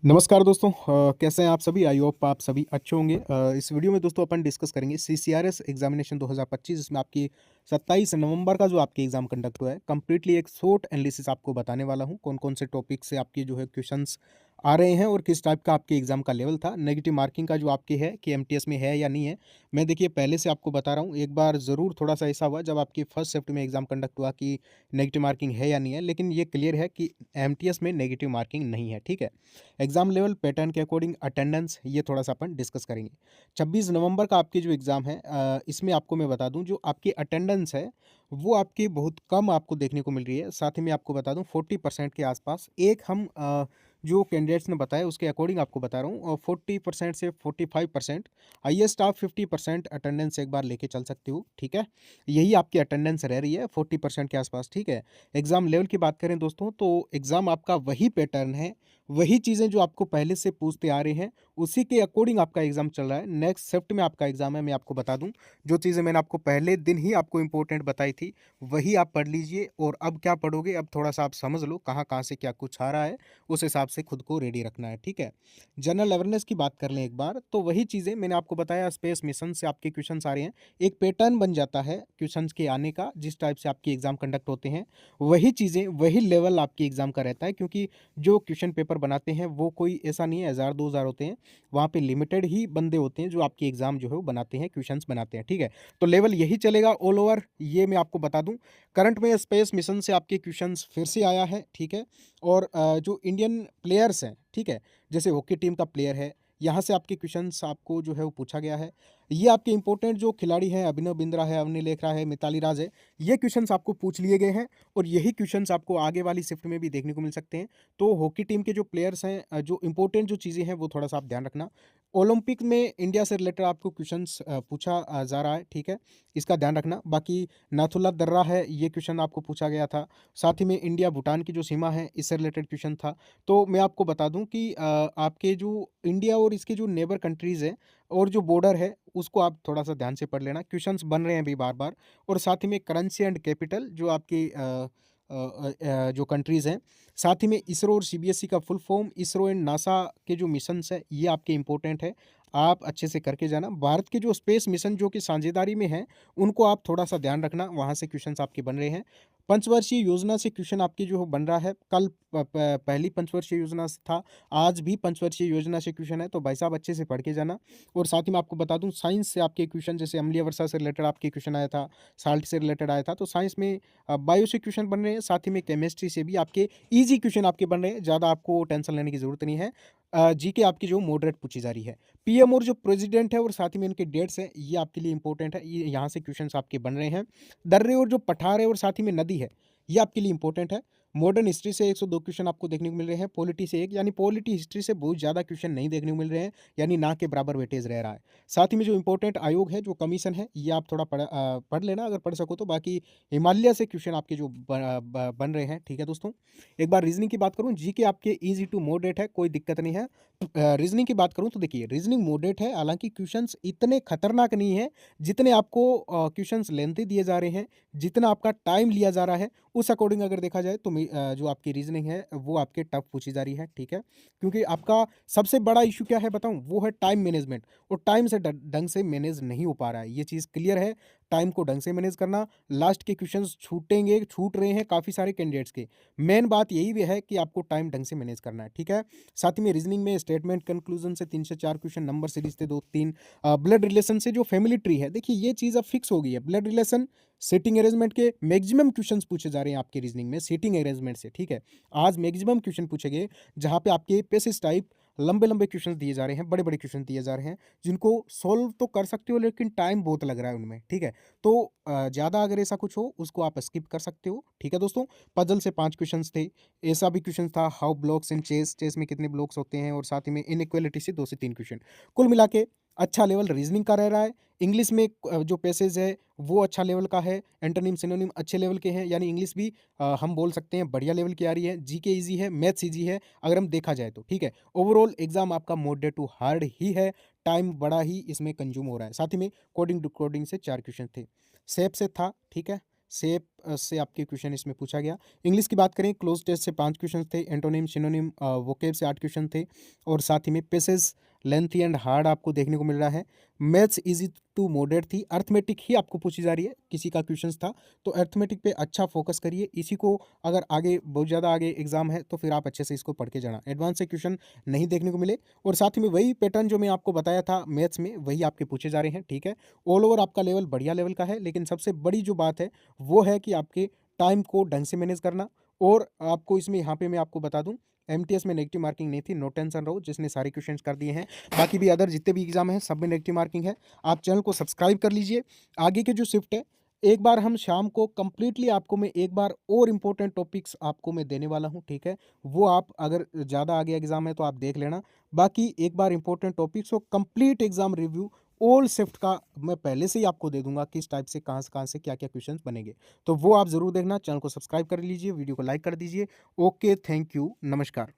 नमस्कार दोस्तों। कैसे हैं आप सभी? आई होप आप सभी अच्छे होंगे। इस वीडियो में दोस्तों अपन डिस्कस करेंगे सीसीआरएस एग्जामिनेशन 2025 जिसमें आपकी 27 नवंबर का जो आपके एग्जाम कंडक्ट हुआ है। कंप्लीटली एक शॉर्ट एनालिसिस आपको बताने वाला हूं कौन कौन से टॉपिक से आपके जो है क्वेश्चंस आ रहे हैं और किस टाइप का आपके एग्जाम का लेवल था। नेगेटिव मार्किंग का जो आपके है कि एमटीएस में है या नहीं है, मैं देखिए पहले से आपको बता रहा हूँ। एक बार ज़रूर थोड़ा सा ऐसा हुआ जब आपकी फर्स्ट शिफ्ट में एग्जाम कंडक्ट हुआ कि नेगेटिव मार्किंग है या नहीं है, लेकिन ये क्लियर है कि एमटीएस में नेगेटिव मार्किंग नहीं है। ठीक है, एग्जाम लेवल पैटर्न के अकॉर्डिंग अटेंडेंस ये थोड़ा सा अपन डिस्कस करेंगे। 26 नवंबर का आपकी जो एग्ज़ाम है, इसमें आपको मैं बता दूं जो आपकी अटेंडेंस है वो आपकी बहुत कम आपको देखने को मिल रही है। साथ ही में आपको बता दूं 40% के आसपास एक हम जो कैंडिडेट्स ने बताया उसके अकॉर्डिंग आपको बता रहा हूँ, और 40% से 45%। हाइएस्ट आप 50% अटेंडेंस एक बार लेके चल सकते हो। ठीक है, यही आपकी अटेंडेंस रह रही है 40% के आसपास। ठीक है, एग्ज़ाम लेवल की बात करें दोस्तों तो एग्ज़ाम आपका वही पैटर्न है, वही चीज़ें जो आपको पहले से पूछते आ रहे हैं उसी के अकॉर्डिंग आपका एग्ज़ाम चल रहा है। नेक्स्ट शिफ्ट में आपका एग्ज़ाम है, मैं आपको बता दूं जो चीज़ें मैंने आपको पहले दिन ही आपको इंपॉर्टेंट बताई थी वही आप पढ़ लीजिए। और अब क्या पढ़ोगे, अब थोड़ा सा आप समझ लो कहाँ कहाँ से क्या कुछ आ रहा है, उस हिसाब से खुद को रेडी रखना है। ठीक है, जनरल अवेयरनेस की बात कर लें एक बार तो वही चीज़ें मैंने आपको बताया, स्पेस मिशन से आपके क्वेश्चन आ रहे हैं। एक पैटर्न बन जाता है क्वेश्चन के आने का, जिस टाइप से आपके एग्ज़ाम कंडक्ट होते हैं वही चीज़ें वही लेवल आपके एग्ज़ाम का रहता है। क्योंकि जो क्वेश्चन पेपर बनाते हैं वो कोई ऐसा नहीं है 1000-2000 होते हैं, वहाँ पे लिमिटेड ही बंदे होते हैं जो आपके एग्ज़ाम जो है वो बनाते हैं, क्वेश्चंस बनाते हैं। ठीक है, तो लेवल यही चलेगा ऑल ओवर, ये मैं आपको बता दूं। करंट में स्पेस मिशन से आपके क्वेश्चंस फिर से आया है। ठीक है, और जो इंडियन प्लेयर्स हैं, ठीक है, जैसे हॉकी टीम का प्लेयर है, यहाँ से आपके क्वेश्चंस आपको जो है वो पूछा गया है। ये आपके इंपॉर्टेंट जो खिलाड़ी हैं, अभिनव बिंद्रा है, अवनी लेखरा है, मिताली राज है, ये क्वेश्चंस आपको पूछ लिए गए हैं और यही क्वेश्चंस आपको आगे वाली शिफ्ट में भी देखने को मिल सकते हैं। तो हॉकी टीम के जो प्लेयर्स हैं, जो इंपॉर्टेंट जो चीज़ें हैं वो थोड़ा सा आप ध्यान रखना। ओलंपिक में इंडिया से रिलेटेड आपको क्वेश्चंस पूछा जा रहा है। ठीक है, इसका ध्यान रखना। बाकी नाथुल्ला दर्रा है, ये क्वेश्चन आपको पूछा गया था। साथ ही में इंडिया भूटान की जो सीमा है इससे रिलेटेड क्वेश्चन था। तो मैं आपको बता दूं कि आपके जो इंडिया और इसके जो नेबर कंट्रीज़ हैं और जो बॉर्डर है उसको आप थोड़ा सा ध्यान से पढ़ लेना, क्वेश्चंस बन रहे हैं अभी बार बार। और साथ ही में करेंसी एंड कैपिटल जो आपकी जो कंट्रीज़ हैं, साथ ही में इसरो और सीबीएसई का full form, ISRO and NASA के जो मिशंस है ये आपके इंपॉर्टेंट है, आप अच्छे से करके जाना। भारत के जो स्पेस मिशन जो कि साझेदारी में हैं उनको आप थोड़ा सा ध्यान रखना, वहाँ से क्वेश्चंस आपके बन रहे हैं। पंचवर्षीय योजना से क्वेश्चन आपकी जो बन रहा है, कल पहली पंचवर्षीय योजना से था, आज भी पंचवर्षीय योजना से क्वेश्चन है, तो भाई साहब अच्छे से पढ़ के जाना। और साथ ही मैं आपको बता दूं साइंस से आपके क्वेश्चन, जैसे अम्लीय वर्षा से रिलेटेड आपके क्वेश्चन आया था, साल्ट से रिलेटेड आया था, तो साइंस में बायो से क्वेश्चन बन रहे हैं, साथ ही में केमिस्ट्री से भी आपके ईजी क्वेश्चन आपके बन रहे हैं, ज़्यादा आपको टेंशन लेने की जरूरत नहीं है। जीके आपकी जो मॉडरेट पूछी जा रही है। पीएम और जो प्रेसिडेंट है और साथ ही में इनके डेट्स हैं ये आपके लिए इंपॉर्टेंट है, ये यहाँ से क्वेश्चंस आपके बन रहे हैं। दर्रे और जो पठार है और साथ ही में नदी है ये आपके लिए इंपॉर्टेंट है। मॉडर्न हिस्ट्री से 102 क्वेश्चन आपको देखने को मिल रहे हैं, पॉलिटी से एक, यानी पॉलिटी हिस्ट्री से बहुत ज़्यादा क्वेश्चन नहीं देखने को मिल रहे हैं, यानी ना के बराबर वेटेज रह रहा है। साथ ही में जो इंपॉर्टेंट आयोग है, जो कमीशन है, ये आप थोड़ा पढ़ लेना अगर पढ़ सको तो। बाकी हिमालय से क्वेश्चन आपके जो बन रहे हैं। ठीक है दोस्तों, एक बार रीजनिंग की बात करूँ, जी के आपके ईजी टू मॉडरेट है, कोई दिक्कत नहीं है। रीजनिंग की बात करूँ तो देखिए रीजनिंग मॉडरेट है, हालांकि क्वेश्चंस इतने खतरनाक नहीं है जितने आपको क्वेश्चंस लेंथी दिए जा रहे हैं, जितना आपका टाइम लिया जा रहा है उस अकॉर्डिंग अगर देखा जाए तो जो आपकी रीजनिंग है वो आपके टफ पूछी जा रही है। ठीक है, क्योंकि आपका सबसे बड़ा इशू क्या है बताऊं, वो है टाइम मैनेजमेंट, और टाइम से ढंग से मैनेज नहीं हो पा रहा है, ये चीज़ क्लियर है। टाइम को ढंग से मैनेज करना, लास्ट के क्वेश्चंस छूट रहे हैं काफ़ी सारे कैंडिडेट्स के, मेन बात यही भी है कि आपको टाइम ढंग से मैनेज करना है। ठीक है, साथ ही में रीजनिंग में स्टेटमेंट कंक्लूजन से 3 से 4 क्वेश्चन, नंबर सीरीज से 2-3, ब्लड रिलेशन से जो फैमिली ट्री है, देखिए ये चीज़ अब फिक्स हो गई है। ब्लड रिलेशन, सीटिंग अरेंजमेंट के मैक्सिमम क्वेश्चंस पूछे जा रहे हैं आपके रीजनिंग में सीटिंग अरेंजमेंट से। ठीक है, आज मैक्सिमम क्वेश्चन पूछे गए जहाँ पे आपके पेसिस टाइप लंबे लंबे क्वेश्चन दिए जा रहे हैं, बड़े बड़े क्वेश्चन दिए जा रहे हैं, जिनको सोल्व तो कर सकते हो लेकिन टाइम बहुत लग रहा है उनमें। ठीक है, तो ज़्यादा अगर ऐसा कुछ हो उसको आप स्किप कर सकते हो। ठीक है दोस्तों, पजल से 5 क्वेश्चंस थे, ऐसा भी क्वेश्चन था how blocks in chess, chess में कितने ब्लॉक्स होते हैं, और साथ ही में इनइक्वालिटी से 2 से 3 क्वेश्चन। कुल मिला के अच्छा लेवल रीजनिंग का रह रहा है। इंग्लिश में जो पैसेज है वो अच्छा लेवल का है, एंटोनिम सिनोनिम अच्छे लेवल के हैं, यानी इंग्लिश भी हम बोल सकते हैं बढ़िया लेवल की आ रही है। जीके इजी है, मैथ्स इजी है अगर हम देखा जाए तो। ठीक है, ओवरऑल एग्जाम आपका मॉडरेट टू हार्ड ही है, टाइम बड़ा ही इसमें कंज्यूम हो रहा है। साथ ही में कोडिंग डिकोडिंग से 4 क्वेश्चन थे, सेप से था। ठीक है, शेप से आपके क्वेश्चन इसमें पूछा गया। इंग्लिश की बात करें, क्लोज टेस्ट से 5 क्वेश्चन थे, एंटोनिम, सिनोनिम, वोकैब से 8 क्वेश्चन थे और साथ ही में पैसेज लेंथी एंड हार्ड आपको देखने को मिल रहा है। मैथ्स इजी टू मॉडरेट थी, अर्थमेटिक ही आपको पूछी जा रही है, किसी का क्वेश्चन था तो अर्थमेटिक पे अच्छा फोकस करिए। इसी को अगर आगे बहुत ज़्यादा आगे एग्जाम है तो फिर आप अच्छे से इसको पढ़ के जाना, एडवांस से क्वेश्चन नहीं देखने को मिले। और साथ ही में वही पैटर्न जो मैं आपको बताया था मैथ्स में, वही आपके पूछे जा रहे हैं, ठीक है। ऑल ओवर आपका लेवल बढ़िया लेवल का है, लेकिन सबसे बड़ी जो बात है वो है कि आपके टाइम को ढंग से मैनेज करना। और आपको इसमें यहाँ पे मैं आपको बता दूं, एमटीएस में नेगेटिव मार्किंग नहीं थी, नो टेंशन रहो, जिसने सारे क्वेश्चन कर दिए हैं। बाकी भी अदर जितने भी एग्जाम हैं सब में नेगेटिव मार्किंग है। आप चैनल को सब्सक्राइब कर लीजिए। आगे के जो शिफ्ट है, एक बार हम शाम को कंप्लीटली आपको मैं एक बार और इम्पोर्टेंट टॉपिक्स आपको मैं देने वाला हूं, ठीक है। वो आप अगर ज़्यादा आगे एग्जाम है तो आप देख लेना। बाकी एक बार इंपॉर्टेंट टॉपिक्स और complete exam review all shift का मैं पहले से ही आपको दे दूंगा, किस टाइप से कहाँ से क्या क्या क्वेश्चन बनेंगे। तो वो आप ज़रूर देखना, चैनल को सब्सक्राइब कर लीजिए, वीडियो को लाइक कर दीजिए। ओके, थैंक यू, नमस्कार।